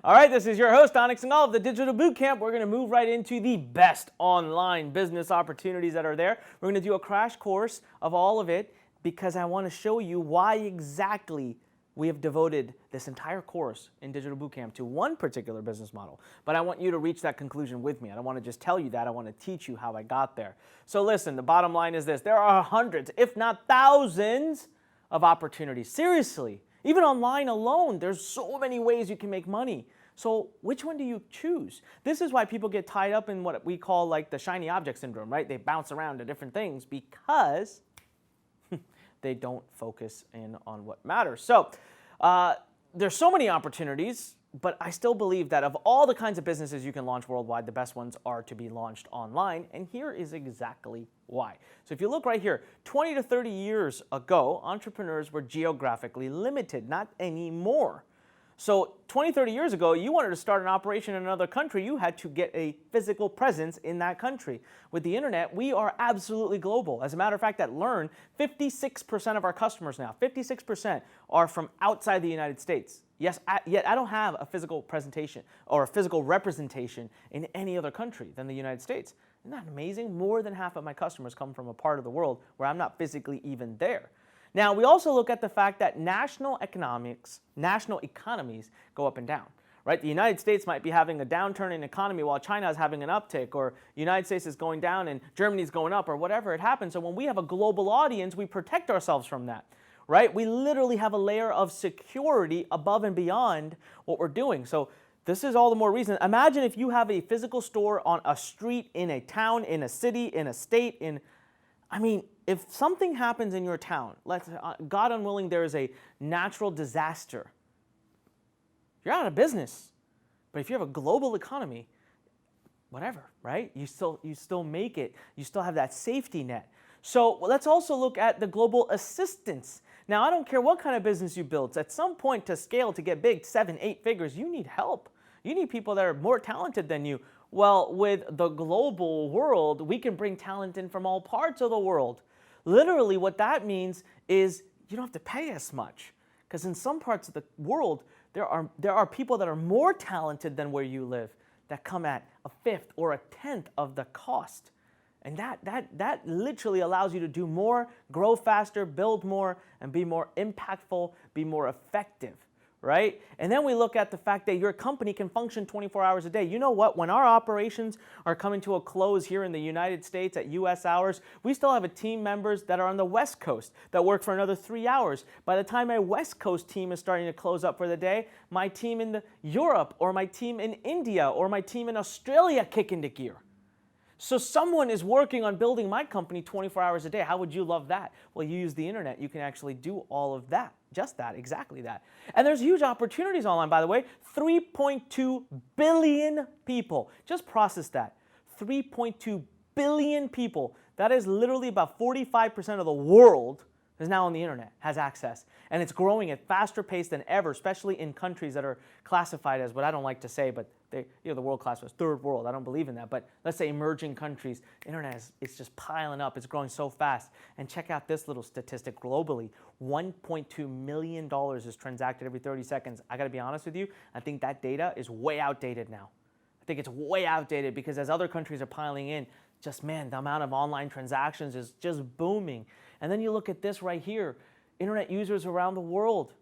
All right, this is your host, Onyx and all of the Digital Bootcamp. We're going to move right into the best online business opportunities that are there. We're going to do a crash course of all of it because I want to show you why exactly we have devoted this entire course in Digital Bootcamp to one particular business model. But I want you to reach that conclusion with me. I don't want to just tell you that. I want to teach you how I got there. So listen, the bottom line is this. There are hundreds, if not thousands, of opportunities. Seriously. Even online alone, there's so many ways you can make money. So which one do you choose? This is why people get tied up in what we call like the shiny object syndrome, right? They bounce around to different things because they don't focus in on what matters. So there's so many opportunities, but I still believe that of all the kinds of businesses you can launch worldwide, the best ones are to be launched online, and here is exactly why. So if you look right here, 20 to 30 years ago, entrepreneurs were geographically limited, not anymore. So 20, 30 years ago, you wanted to start an operation in another country, you had to get a physical presence in that country. With the internet, we are absolutely global. As a matter of fact, at Lurn, 56% of our customers now, 56% are from outside the United States. Yes, yet I don't have a physical presentation or a physical representation in any other country than the United States. Isn't that amazing? More than half of my customers come from a part of the world where I'm not physically even there. Now, we also look at the fact that national economies go up and down, right? The United States might be having a downturn in economy while China is having an uptick, or the United States is going down and Germany is going up, or whatever it happens. So when we have a global audience, we protect ourselves from that, right? We literally have a layer of security above and beyond what we're doing. So this is all the more reason. Imagine if you have a physical store on a street, in a town, in a city, in a state, if something happens in your town, God unwilling, there is a natural disaster, you're out of business. But if you have a global economy, whatever, right? You still make it. You still have that safety net. So let's also look at the global assistance. Now, I don't care what kind of business you build. At some point to scale, to get big, 7, 8 figures, you need help. You need people that are more talented than you. Well, with the global world, we can bring talent in from all parts of the world. Literally, what that means is you don't have to pay as much. Because in some parts of the world, there are people that are more talented than where you live that come at a fifth or a tenth of the cost. And that literally allows you to do more, grow faster, build more, and be more impactful, be more effective, right? And then we look at the fact that your company can function 24 hours a day. You know what? When our operations are coming to a close here in the United States at US hours, we still have team members that are on the West Coast that work for another 3 hours. By the time my West Coast team is starting to close up for the day, my team in Europe or my team in India or my team in Australia kick into gear. So someone is working on building my company 24 hours a day. How would you love that? Well, you use the internet. You can actually do all of that. Just that, exactly that. And there's huge opportunities online, by the way. 3.2 billion people. Just process that. 3.2 billion people. That is literally about 45% of the world is now on the internet, has access. And it's growing at faster pace than ever, especially in countries that are classified as what I don't like to say, but the world classifies third world. I don't believe in that. But let's say emerging countries, internet is just piling up. It's growing so fast. And check out this little statistic globally. $1.2 million is transacted every 30 seconds. I got to be honest with you. I think that data is way outdated now. I think it's way outdated because as other countries are piling in, the amount of online transactions is just booming. And then you look at this right here, internet users around the world.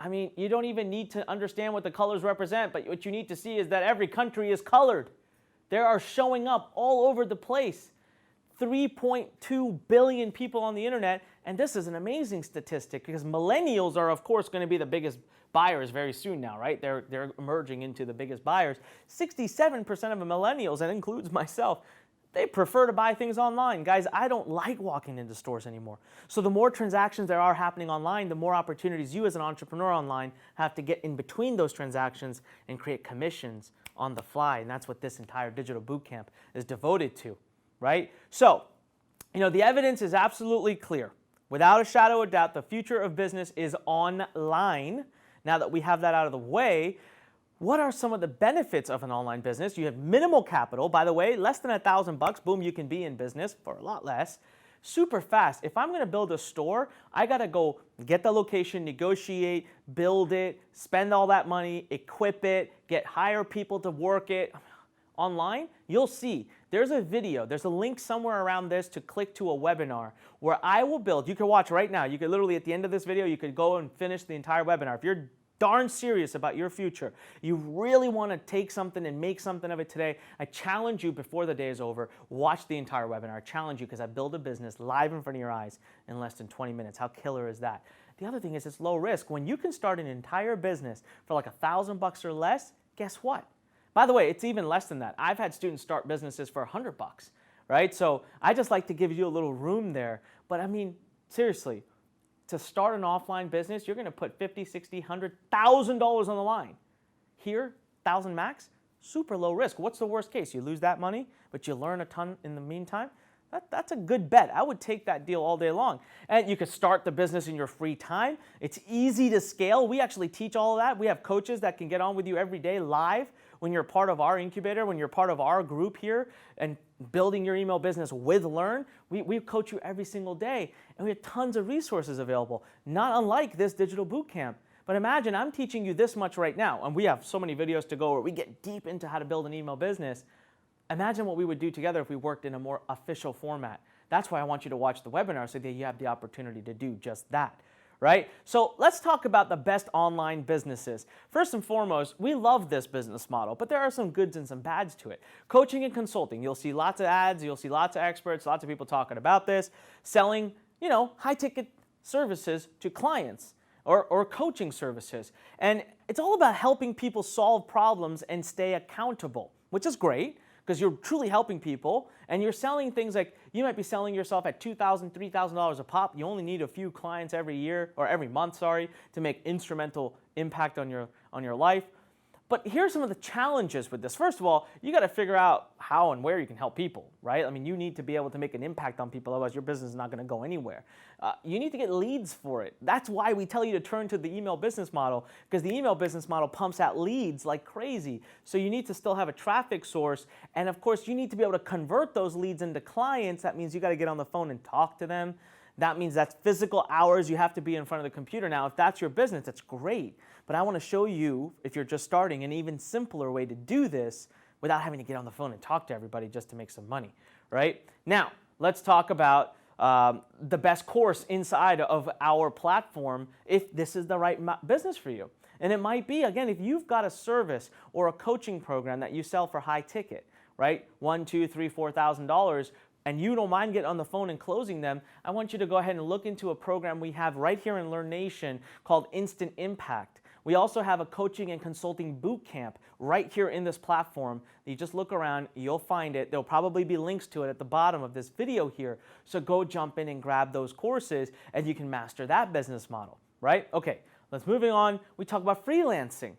You don't even need to understand what the colors represent, but what you need to see is that every country is colored. They are showing up all over the place. 3.2 billion people on the internet, and this is an amazing statistic because millennials are, of course, going to be the biggest buyers very soon now, right? They're emerging into the biggest buyers. 67% of the millennials, that includes myself, they prefer to buy things online. Guys, I don't like walking into stores anymore. So the more transactions there are happening online, the more opportunities you as an entrepreneur online have to get in between those transactions and create commissions on the fly. And that's what this entire digital bootcamp is devoted to, right? So, the evidence is absolutely clear. Without a shadow of doubt, the future of business is online. Now that we have that out of the way, what are some of the benefits of an online business? You have minimal capital. By the way, less than $1,000, boom, you can be in business for a lot less. super fast. If I'm gonna build a store, I gotta go get the location, negotiate, build it, spend all that money, equip it, hire people to work it. Online, you'll see there's a video, there's a link somewhere around this to click to a webinar where I will build. You can watch right now. You could literally, at the end of this video, you could go and finish the entire webinar. If you're darn serious about your future, you really want to take something and make something of it today, I challenge you before the day is over, watch the entire webinar. I challenge you because I build a business live in front of your eyes in less than 20 minutes. How killer is that? The other thing is it's low risk. When you can start an entire business for like $1,000 or less, guess what? By the way, it's even less than that. I've had students start businesses for $100, right? So I just like to give you a little room there. But I mean, seriously, to start an offline business, you're gonna put $50, $60, $100,000 on the line. Here, 1,000 max, super low risk. What's the worst case? You lose that money, but you learn a ton in the meantime. That's a good bet. I would take that deal all day long. And you could start the business in your free time. It's easy to scale. We actually teach all of that. We have coaches that can get on with you every day live when you're part of our incubator, when you're part of our group here and building your email business with Lurn. We coach you every single day, and we have tons of resources available, not unlike this digital bootcamp. But imagine I'm teaching you this much right now, and we have so many videos to go where we get deep into how to build an email business. Imagine what we would do together if we worked in a more official format. That's why I want you to watch the webinar so that you have the opportunity to do just that, right? So let's talk about the best online businesses. First and foremost, we love this business model, but there are some goods and some bads to it. Coaching and consulting, you'll see lots of ads, you'll see lots of experts, lots of people talking about this, selling, high-ticket services to clients or coaching services. And it's all about helping people solve problems and stay accountable, which is great, because you're truly helping people, and you're selling things like, you might be selling yourself at $2,000, $3,000 a pop. You only need a few clients every year, or every month, sorry, to make instrumental impact on your life. But here are some of the challenges with this. First of all, you got to figure out how and where you can help people, right? I mean, you need to be able to make an impact on people, otherwise your business is not going to go anywhere. You need to get leads for it. That's why we tell you to turn to the email business model, because the email business model pumps out leads like crazy. So you need to still have a traffic source, and of course, you need to be able to convert those leads into clients. That means you got to get on the phone and talk to them. That means that's physical hours you have to be in front of the computer. Now, if that's your business, that's great. But I want to show you, if you're just starting, an even simpler way to do this without having to get on the phone and talk to everybody just to make some money, right? Now, let's talk about the best course inside of our platform if this is the right business for you. And it might be, again, if you've got a service or a coaching program that you sell for high ticket, right? $1,000, $2,000, $3,000, $4,000, and you don't mind getting on the phone and closing them, I want you to go ahead and look into a program we have right here in Lurn Nation called Instant Impact. We also have a coaching and consulting bootcamp right here in this platform. You just look around, you'll find it. There'll probably be links to it at the bottom of this video here. So go jump in and grab those courses and you can master that business model, right? Okay, let's moving on. We talk about freelancing.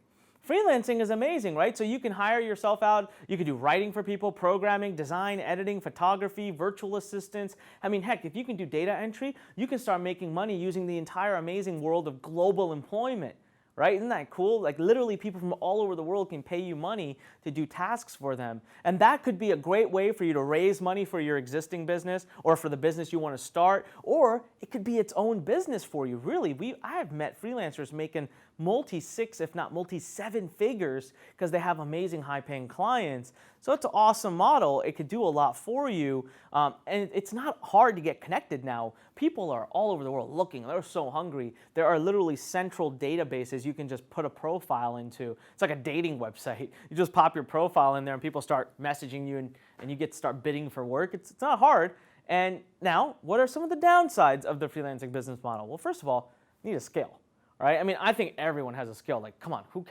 Freelancing is amazing, right? So you can hire yourself out. You can do writing for people, programming, design, editing, photography, virtual assistants. I mean, heck, if you can do data entry, you can start making money using the entire amazing world of global employment, right? Isn't that cool? Like literally people from all over the world can pay you money to do tasks for them. And that could be a great way for you to raise money for your existing business or for the business you want to start, or it could be its own business for you. Really, I have met freelancers making multi-6, if not multi-7 figures because they have amazing high-paying clients. So it's an awesome model. It could do a lot for you. And it's not hard to get connected now. People are all over the world looking. They're so hungry. There are literally central databases you can just put a profile into. It's like a dating website. You just pop your profile in there and people start messaging you and you get to start bidding for work. It's not hard. And now, what are some of the downsides of the freelancing business model? Well, first of all, you need a scale. Right? I mean, I think everyone has a skill. Like, come on, who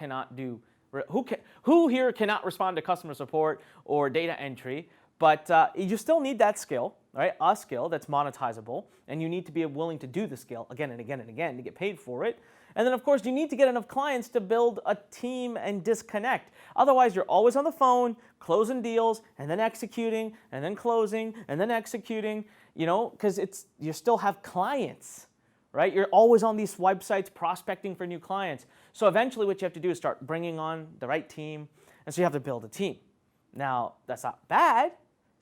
here cannot respond to customer support or data entry? But you still need that skill, right? A skill that's monetizable, and you need to be willing to do the skill again and again and again to get paid for it. And then, of course, you need to get enough clients to build a team and disconnect. Otherwise, you're always on the phone, closing deals, and then executing, and then closing, and then executing, because you still have clients. Right? You're always on these websites prospecting for new clients. So eventually what you have to do is start bringing on the right team, and so you have to build a team. Now, that's not bad.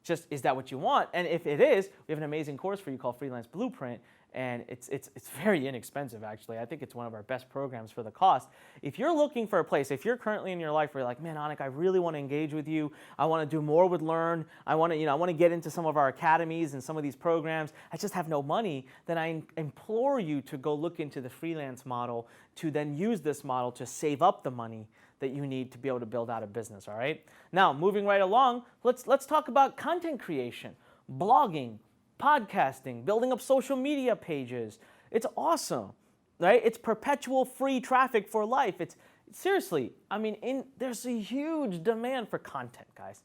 Just, is that what you want? And if it is, we have an amazing course for you called Freelance Blueprint, and it's very inexpensive, actually. I think it's one of our best programs for the cost. If you're looking for a place, if you're currently in your life where you're like, man, Anik, I really want to engage with you. I want to do more with Lurn. I want to get into some of our academies and some of these programs. I just have no money. Then I implore you to go look into the freelance model, to then use this model to save up the money that you need to be able to build out a business, all right? Now, moving right along, let's talk about content creation, blogging, podcasting, building up social media pages. It's awesome, right? It's perpetual free traffic for life. It's seriously, I mean, there's a huge demand for content, guys.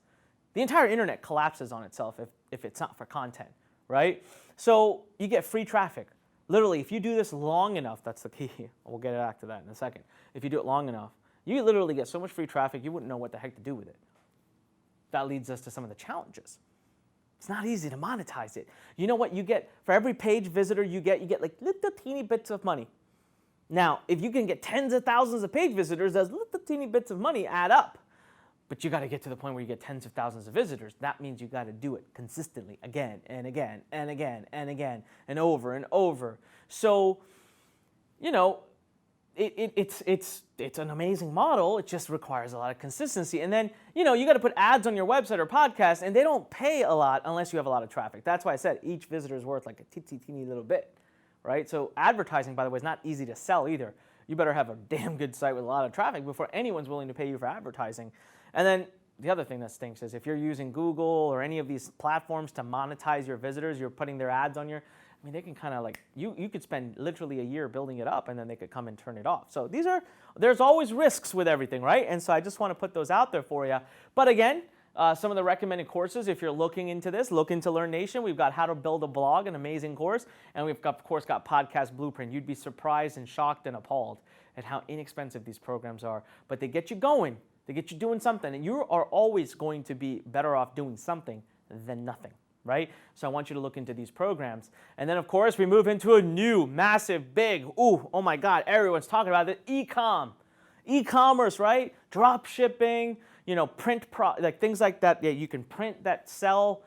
The entire internet collapses on itself if it's not for content, right? So you get free traffic. Literally, if you do this long enough, that's the key. We'll get back to that in a second. If you do it long enough, you literally get so much free traffic, you wouldn't know what the heck to do with it. That leads us to some of the challenges. It's not easy to monetize it. You know what you get? For every page visitor you get like little teeny bits of money. Now, if you can get tens of thousands of page visitors, those little teeny bits of money add up. But you got to get to the point where you get tens of thousands of visitors. That means you got to do it consistently again and again and again and again and over and over. So, you know, it's an amazing model. It just requires a lot of consistency. And then, you know, you got to put ads on your website or podcast, and they don't pay a lot unless you have a lot of traffic. That's why I said each visitor is worth like a teeny little bit, right? So advertising, by the way, is not easy to sell either. You better have a damn good site with a lot of traffic before anyone's willing to pay you for advertising. And then the other thing that stinks is if you're using Google or any of these platforms to monetize your visitors, you're putting their ads on your, I mean, they can kind of like, you could spend literally a year building it up and then they could come and turn it off. So there's always risks with everything, right? And so I just want to put those out there for you. But again, some of the recommended courses, if you're looking into this, look into Lurn Nation. We've got How to Build a Blog, an amazing course. And we've got, of course, got Podcast Blueprint. You'd be surprised and shocked and appalled at how inexpensive these programs are. But they get you going. They get you doing something. And you are always going to be better off doing something than nothing. Right? So I want you to look into these programs. And then, of course, we move into a new, massive, big, oh my God, everyone's talking about it, e-commerce, right? Drop shipping, you know, like things like that. Yeah, you can print that, sell.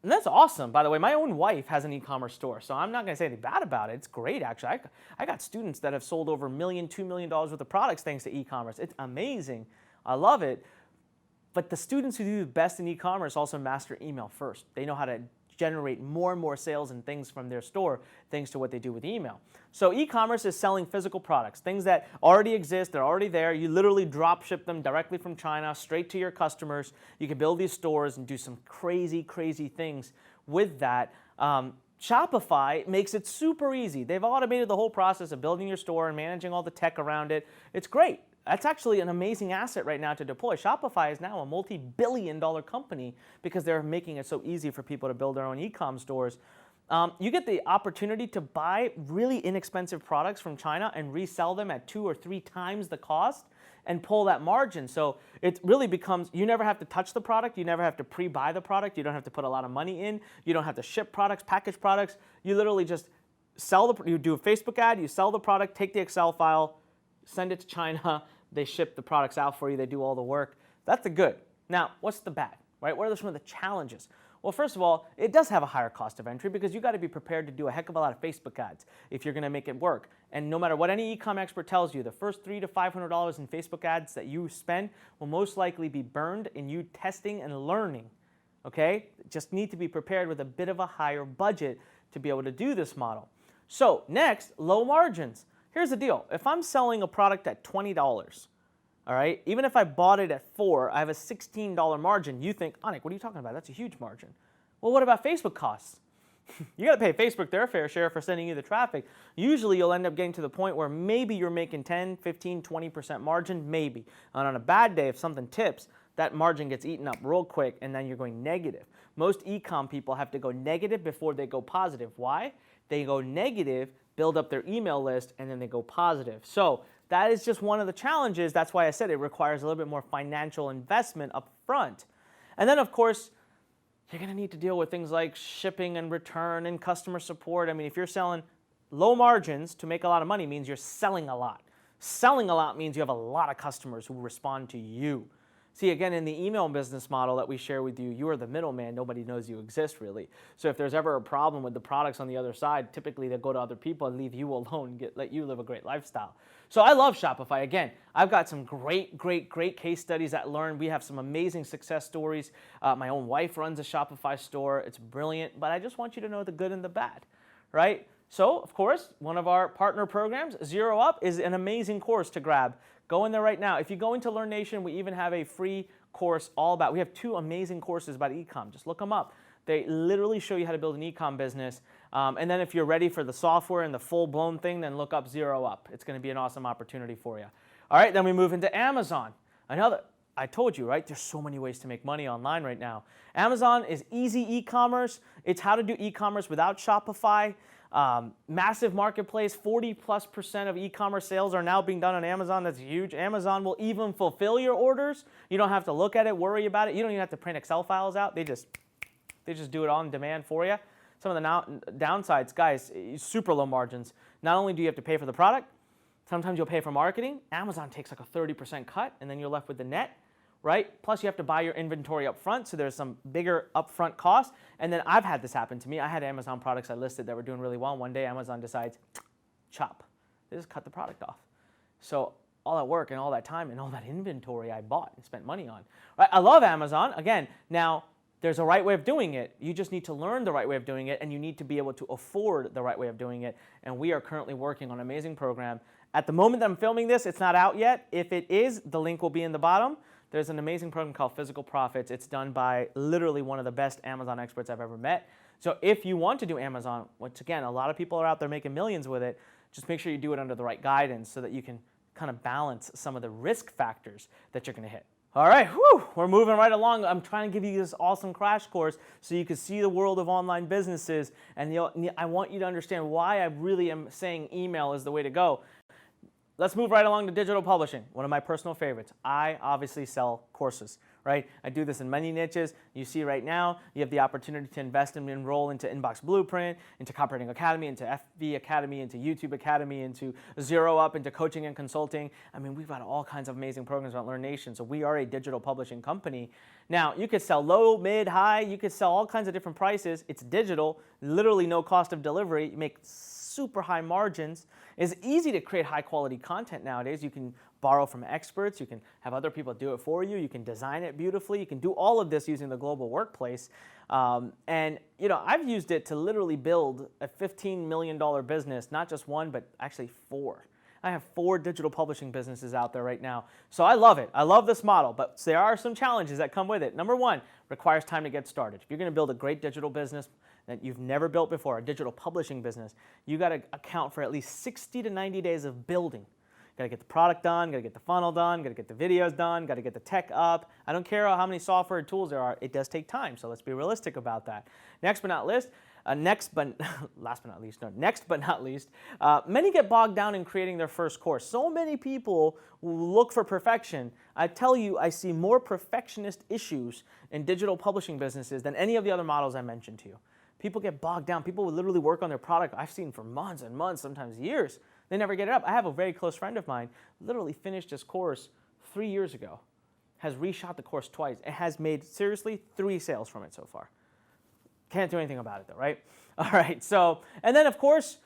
And that's awesome. By the way, my own wife has an e-commerce store, so I'm not going to say anything bad about it. It's great, actually. I got students that have sold over $1 million, $2 million worth of products thanks to e-commerce. It's amazing. I love it. But the students who do the best in e-commerce also master email first. They know how to generate more and more sales and things from their store thanks to what they do with email. So e-commerce is selling physical products, things that already exist, they're already there. You literally drop ship them directly from China straight to your customers. You can build these stores and do some crazy, crazy things with that. Shopify makes it super easy. They've automated the whole process of building your store and managing all the tech around it. It's great. That's actually an amazing asset right now to deploy. Shopify is now a multi-billion-dollar company because they're making it so easy for people to build their own e-com stores. You get the opportunity to buy really inexpensive products from China and resell them at 2 or 3 times the cost and pull that margin. So it really becomes, you never have to touch the product, you never have to pre-buy the product, you don't have to put a lot of money in, you don't have to ship products, package products. You literally just you do a Facebook ad, you sell the product, take the Excel file, send it to China, they ship the products out for you, they do all the work. That's the good. Now, what's the bad, right? What are some of the challenges? Well, first of all, it does have a higher cost of entry because you got to be prepared to do a heck of a lot of Facebook ads if you're going to make it work. And no matter what any e-com expert tells you, the first $300 to $500 in Facebook ads that you spend will most likely be burned in you testing and learning, okay? Just need to be prepared with a bit of a higher budget to be able to do this model. So next, low margins. Here's the deal. If I'm selling a product at $20, all right, even if I bought it at $4, I have a $16 margin. You think, Anik, what are you talking about? That's a huge margin. Well, what about Facebook costs? You got to pay Facebook their fair share for sending you the traffic. Usually you'll end up getting to the point where maybe you're making 10, 15, 20% margin, maybe. And on a bad day, if something tips, that margin gets eaten up real quick and then you're going negative. Most e-com people have to go negative before they go positive. Why? They go negative, build up their email list, and then they go positive. So that is just one of the challenges. That's why I said it requires a little bit more financial investment up front. And then, of course, you're going to need to deal with things like shipping and return and customer support. I mean, if you're selling low margins to make a lot of money means you're selling a lot. Selling a lot means you have a lot of customers who respond to you. See, again, in the email business model that we share with you, you are the middleman. Nobody knows you exist, really. So if there's ever a problem with the products on the other side, typically they'll go to other people and leave you alone and let you live a great lifestyle. So I love Shopify. Again, I've got some great case studies at Lurn. We have some amazing success stories. My own wife runs a Shopify store. It's brilliant, but I just want you to know the good and the bad, right? So, of course, one of our partner programs, Zero Up, is an amazing course to grab. Go in there right now. If you go into Lurn Nation, we even have a free course all about, we have 2 amazing courses about e-com. Just look them up. They literally show you how to build an e-com business. And then if you're ready for the software and the full-blown thing, then look up Zero Up. It's going to be an awesome opportunity for you. All right, then we move into Amazon. I told you, right? There's so many ways to make money online right now. Amazon is easy e-commerce. It's how to do e-commerce without Shopify. Massive marketplace, 40+% of e-commerce sales are now being done on Amazon. That's huge. Amazon will even fulfill your orders. You don't have to look at it, worry about it. You don't even have to print Excel files out. They just do it on demand for you. Some of the downsides, guys, super low margins. Not only do you have to pay for the product, sometimes you'll pay for marketing. Amazon takes like a 30% cut, and then you're left with the net, right? Plus, you have to buy your inventory up front, so there's some bigger upfront costs. And then I've had this happen to me. I had Amazon products I listed that were doing really well. One day, Amazon decides, chop. They just cut the product off. So all that work and all that time and all that inventory I bought and spent money on. Right? I love Amazon. Again, now, there's a right way of doing it. You just need to learn the right way of doing it, and you need to be able to afford the right way of doing it. And we are currently working on an amazing program. At the moment that I'm filming this, it's not out yet. If it is, the link will be in the bottom. There's an amazing program called Physical Profits. It's done by literally one of the best Amazon experts I've ever met. So if you want to do Amazon, which again, a lot of people are out there making millions with it, just make sure you do it under the right guidance so that you can kind of balance some of the risk factors that you're going to hit. All right, we're moving right along. I'm trying to give you this awesome crash course so you can see the world of online businesses, and I want you to understand why I really am saying email is the way to go. Let's move right along to digital publishing, one of my personal favorites. I obviously sell courses, right? I do this in many niches. You see right now, you have the opportunity to invest and enroll into Inbox Blueprint, into Copywriting Academy, into FB Academy, into YouTube Academy, into Zero Up, into coaching and consulting. I mean, we've got all kinds of amazing programs on Lurn Nation, so we are a digital publishing company. Now, you could sell low, mid, high. You could sell all kinds of different prices. It's digital, literally no cost of delivery. You make super high margins. It's easy to create high quality content nowadays. You can borrow from experts. You can have other people do it for you. You can design it beautifully. You can do all of this using the global workplace. And you know, I've used it to literally build a $15 million business, not just one, but actually 4. I have 4 digital publishing businesses out there right now. So I love it. I love this model, but there are some challenges that come with it. Number 1, requires time to get started. If you're going to build a great digital business that you've never built before, a digital publishing business, you got to account for at least 60 to 90 days of building. Got to get the product done, got to get the funnel done, got to get the videos done, got to get the tech up. I don't care how many software tools there are, it does take time, so let's be realistic about that. Next but not least, many get bogged down in creating their first course. So many people look for perfection. I tell you, I see more perfectionist issues in digital publishing businesses than any of the other models I mentioned to you. People get bogged down. People will literally work on their product. I've seen for months and months, sometimes years. They never get it up. I have a very close friend of mine, literally finished his course 3 years ago, has reshot the course twice, and has made, seriously, 3 sales from it so far. Can't do anything about it though, right? All right, so, and then of course,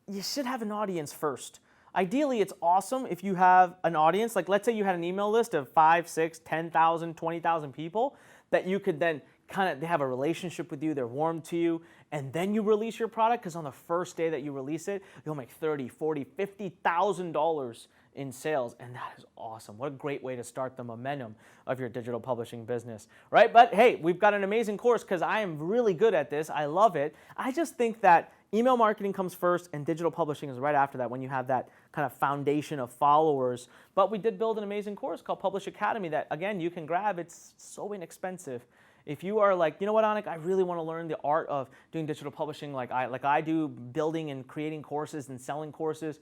you should have an audience first. Ideally, it's awesome if you have an audience, like let's say you had an email list of 5, 6, 10,000, 20,000 people that you could then kind of, they have a relationship with you, they're warm to you, and then you release your product, because on the first day that you release it, you'll make $30,000, $40,000, $50,000 in sales, and that is awesome. What a great way to start the momentum of your digital publishing business, right? But hey, we've got an amazing course because I am really good at this. I love it. I just think that email marketing comes first and digital publishing is right after that when you have that kind of foundation of followers. But we did build an amazing course called Publish Academy that, again, you can grab. It's so inexpensive. If you are like, you know what, Anik, I really want to learn the art of doing digital publishing like I do, building and creating courses and selling courses,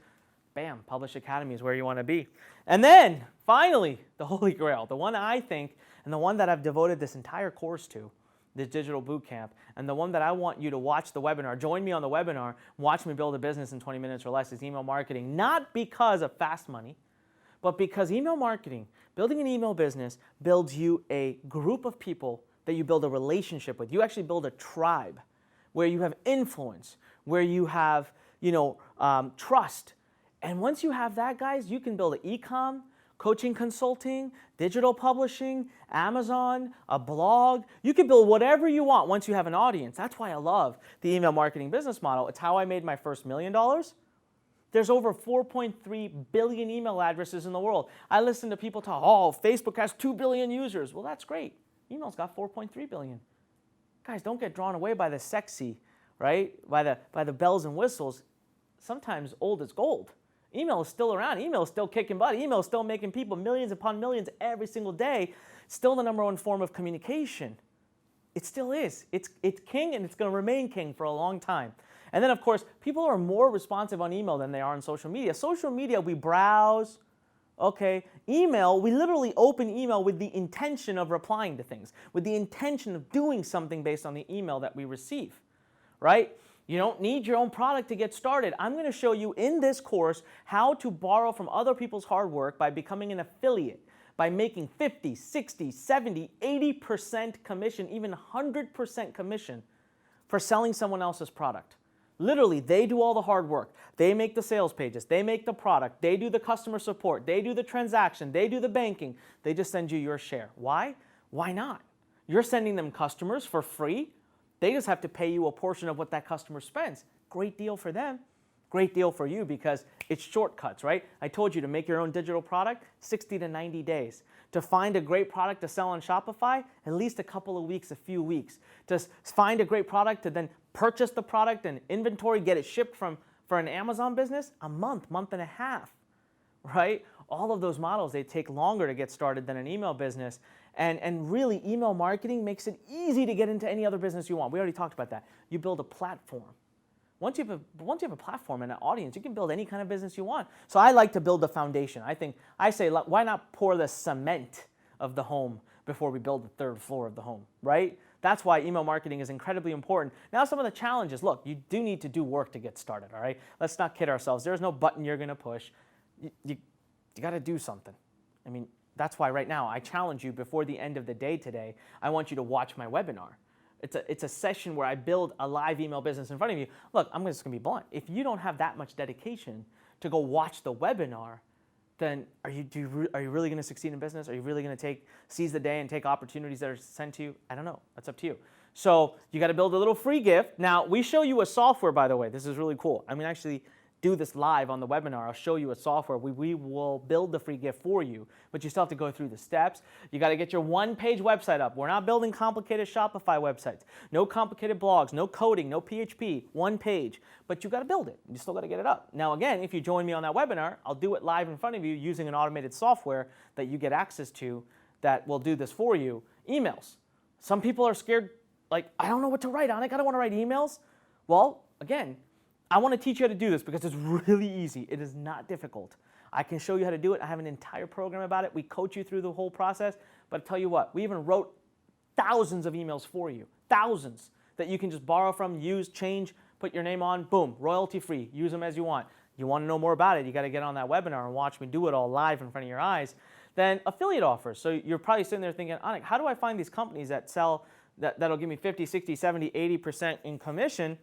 bam, Publish Academy is where you want to be. And then, finally, the Holy Grail, the one I think, and the one that I've devoted this entire course to, this digital bootcamp, and the one that I want you to watch the webinar, join me on the webinar, watch me build a business in 20 minutes or less, is email marketing, not because of fast money, but because email marketing, building an email business builds you a group of people that you build a relationship with. You actually build a tribe where you have influence, where you have, trust. And once you have that, guys, you can build an e-com, coaching consulting, digital publishing, Amazon, a blog. You can build whatever you want once you have an audience. That's why I love the email marketing business model. It's how I made my first $1 million. There's over 4.3 billion email addresses in the world. I listen to people talk, oh, Facebook has 2 billion users. Well, that's great. Email's got 4.3 billion. Guys, don't get drawn away by the sexy, right? By the bells and whistles. Sometimes old is gold. Email is still around. Email is still kicking butt. Email is still making people millions upon millions every single day. Still the number one form of communication. It still is. It's king, and it's going to remain king for a long time. And then, of course, people are more responsive on email than they are on social media. Social media, we browse. Okay. Email, we literally open email with the intention of replying to things, with the intention of doing something based on the email that we receive, right? You don't need your own product to get started. I'm going to show you in this course how to borrow from other people's hard work by becoming an affiliate, by making 50, 60, 70, 80% commission, even 100% commission for selling someone else's product. Literally, they do all the hard work. They make the sales pages. They make the product. They do the customer support. They do the transaction. They do the banking. They just send you your share. Why? Why not? You're sending them customers for free. They just have to pay you a portion of what that customer spends. Great deal for them. Great deal for you because it's shortcuts, right? I told you to make your own digital product, 60 to 90 days. To find a great product to sell on Shopify, at least a couple of weeks, a few weeks. To find a great product to then purchase the product and inventory, get it shipped for an Amazon business, a month and a half, right? All of those models, they take longer to get started than an email business. And really, email marketing makes it easy to get into any other business you want. We already talked about that. You build a platform. Once you have a platform and an audience, you can build any kind of business you want. So I like to build the foundation. I say, why not pour the cement of the home before we build the third floor of the home, right? That's why email marketing is incredibly important. Now, some of the challenges, look, you do need to do work to get started, all right? Let's not kid ourselves. There's no button you're going to push. You got to do something. I mean, that's why right now I challenge you before the end of the day today, I want you to watch my webinar. It's a session where I build a live email business in front of you. Look, I'm just going to be blunt. If you don't have that much dedication to go watch the webinar, then are you really going to succeed in business? Are you really going to seize the day and take opportunities that are sent to you? I don't know. That's up to you. So you got to build a little free gift. Now, we show you a software, by the way. This is really cool. I'm going to actually do this live on the webinar. I'll show you a software. We will build the free gift for you, but you still have to go through the steps. You got to get your one-page website up. We're not building complicated Shopify websites. No complicated blogs, no coding, no PHP, one page. But you got to build it. You still got to get it up. Now, again, if you join me on that webinar, I'll do it live in front of you using an automated software that you get access to that will do this for you. Emails. Some people are scared, like, I don't know what to write, Anik. I don't want to write emails. Well, again, I want to teach you how to do this because it's really easy. It is not difficult. I can show you how to do it. I have an entire program about it. We coach you through the whole process. But I tell you what, we even wrote thousands of emails for you, thousands that you can just borrow from, use, change, put your name on, boom, royalty free. Use them as you want. You want to know more about it, you got to get on that webinar and watch me do it all live in front of your eyes. Then affiliate offers. So you're probably sitting there thinking, Anik, how do I find these companies that sell, that'll give me 50, 60, 70, 80% in commission?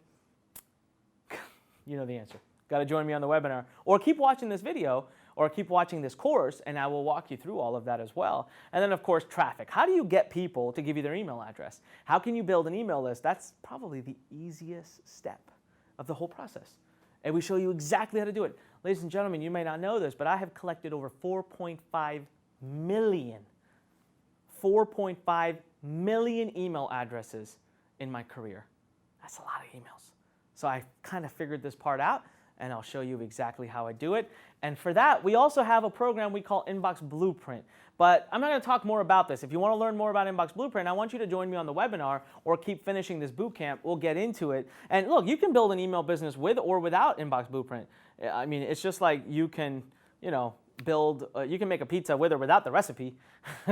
You know the answer. Got to join me on the webinar. Or keep watching this video or keep watching this course, and I will walk you through all of that as well. And then, of course, traffic. How do you get people to give you their email address? How can you build an email list? That's probably the easiest step of the whole process. And we show you exactly how to do it. Ladies and gentlemen, you may not know this, but I have collected over 4.5 million email addresses in my career. That's a lot of emails. So I kind of figured this part out, and I'll show you exactly how I do it. And for that, we also have a program we call Inbox Blueprint. But I'm not going to talk more about this. If you want to learn more about Inbox Blueprint, I want you to join me on the webinar or keep finishing this boot camp. We'll get into it. And look, you can build an email business with or without Inbox Blueprint. I mean, it's just like you can, you can make a pizza with or without the recipe.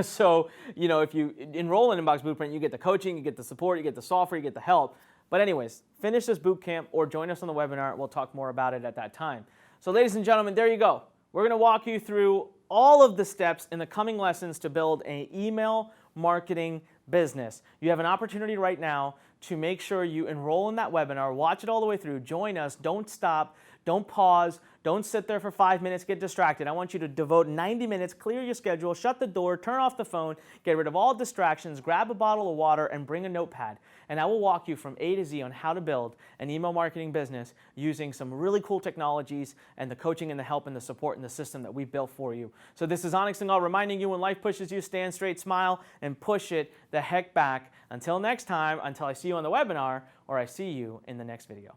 So, if you enroll in Inbox Blueprint, you get the coaching, you get the support, you get the software, you get the help. But anyways, finish this boot camp or join us on the webinar. We'll talk more about it at that time. So ladies and gentlemen, there you go. We're going to walk you through all of the steps in the coming lessons to build an email marketing business. You have an opportunity right now to make sure you enroll in that webinar, watch it all the way through, join us, don't stop, don't pause, don't sit there for 5 minutes, get distracted. I want you to devote 90 minutes, clear your schedule, shut the door, turn off the phone, get rid of all distractions, grab a bottle of water, and bring a notepad. And I will walk you from A to Z on how to build an email marketing business using some really cool technologies and the coaching and the help and the support and the system that we've built for you. So this is Onyx Singhal reminding you, when life pushes you, stand straight, smile, and push it the heck back. Until next time, until I see you on the webinar or I see you in the next video.